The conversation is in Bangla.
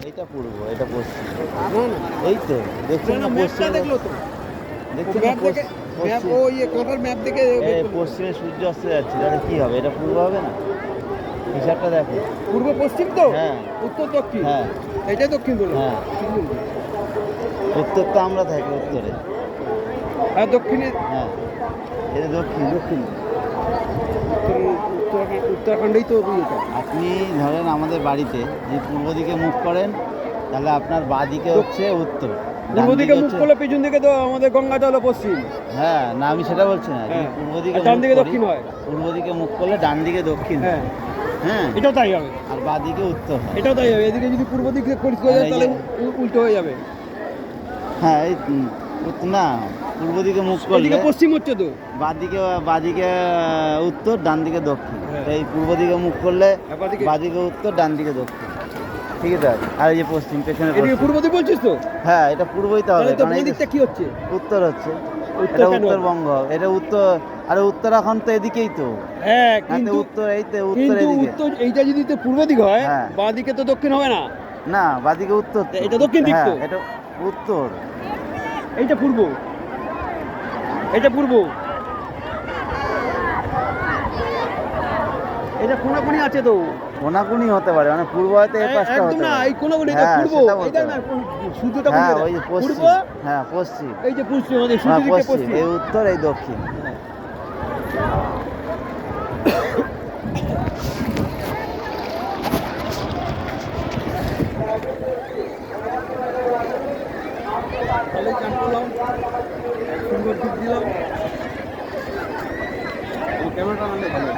এইটা পূর্ব, এটা পশ্চিম। না না এই তো দেখছেন না, ম্যাপটা পশ্চিমে দেখলো তো, দেখছেন না, ম্যাপ দেখে ম্যাপ পশ্চিম ও ইয়ে কাঁটার ম্যাপ দেখে বের করলো। পশ্চিমে সূর্য অস্ত যাচ্ছে, তাহলে কি হবে? এটা পূর্ব হবে না? হিসাবটা দেখো। পূর্ব পশ্চিম তো, হ্যাঁ উত্তর দক্ষিণ, হ্যাঁ এটাই দক্ষিণ বলো। হ্যাঁ, ঠিক বলছো। উত্তর তো আমরা থাকি উত্তরে। আর দক্ষিণে হ্যাঁ, এটা দক্ষিণ। দক্ষিণ উত্তরাখণ্ডেই তো ইয়েটা। আপনি ধরেন আমাদের বাড়িতে যে পূর্ব দিকে মুখ করেন, তাহলে আপনার বাঁ দিকে হচ্ছে উত্তর, ডান পূর্ব দিকে মুখ হচ্ছে। করলে পেছন দিকে তো আমাদের গঙ্গাটা হলো পশ্চিম। হ্যাঁ, না আমি সেটা বলছি না, যদি হ্যাঁ, পূর্ব দিকে আর ডান মুখ দিকে করি, দক্ষিণ হয়। পূর্ব দিকে মুখ করলে ডান দিকে দক্ষিণ হয়। হ্যাঁ, হ্যাঁ, এটাও তাই হবে। আর বাঁ দিকে উত্তর হয়। এটাও তাই হবে। এদিকে যদি পূর্ব দিকে করি আর এই তাহলে যে- উল্টো হয়ে যাবে। হ্যাঁ, এই না, পূর্ব দিকে মুখ করলে এদিকে পশ্চিম হচ্ছে তো। বাঁদিকে উত্তর, ডান দিকে দক্ষিণ। হ্যাঁ। এই পূর্ব দিকে মুখ করলে আর বাঁদিকে বাঁদিকে উত্তর, ডান দিকে দক্ষিণ। ঠিক আছে? আর এই যে পশ্চিম, পেছনে এদিকে পশ্চিম। পূর্ব দিক বলছিস তো, হ্যাঁ, এটা পূর্বই তো হবে, তাহলে তো কারণ বাঁ এই যে দিকটা কি হচ্ছে? উত্তর হচ্ছে। উত্তর এটা কেন হবে? উত্তরবঙ্গ হবে। এটা উত্তর, আরে উত্তরাখণ্ড তো এদিকেই তো। হ্যাঁ, হ্যাঁ, তো কিন্তু উত্তর, এই তো উত্তর এদিকে। উত্তর এইটা যদি তো পূর্ব দিক হয়, হ্যাঁ। বাঁ দিকে তো দক্ষিণ হবে না। না, বাঁদিকে উত্তর তো। এটা দক্ষিণ দিক হ্যাঁ, তো। এটা উত্তর। এইটা পূর্ব, এটা পূর্ব, এটা কোনাকুনি আছে তো। কোনাকুনি হতে পারে, মানে পূর্ব হয়তো এই পাশটা একদম হতে না, পারে। এই কোনাকুনি এটা হ্যাঁ, পূর্ব, সেটা বলতে এটা না পারে। সূর্যটা হ্যাঁ, কোন ওই যে পূর্ব, পশ্চিম। হ্যাঁ, পশ্চিম। এই যে পশ্চিম, আমাদের হ্যাঁ, সূর্য দিকে পশ্চিম। পশ্চিম। এই উত্তর, এই দক্ষিণ। তাহলে চান করলাম, সুন্দর টিপ দিলাম, ক্যামেরাটা আনলে ভালো।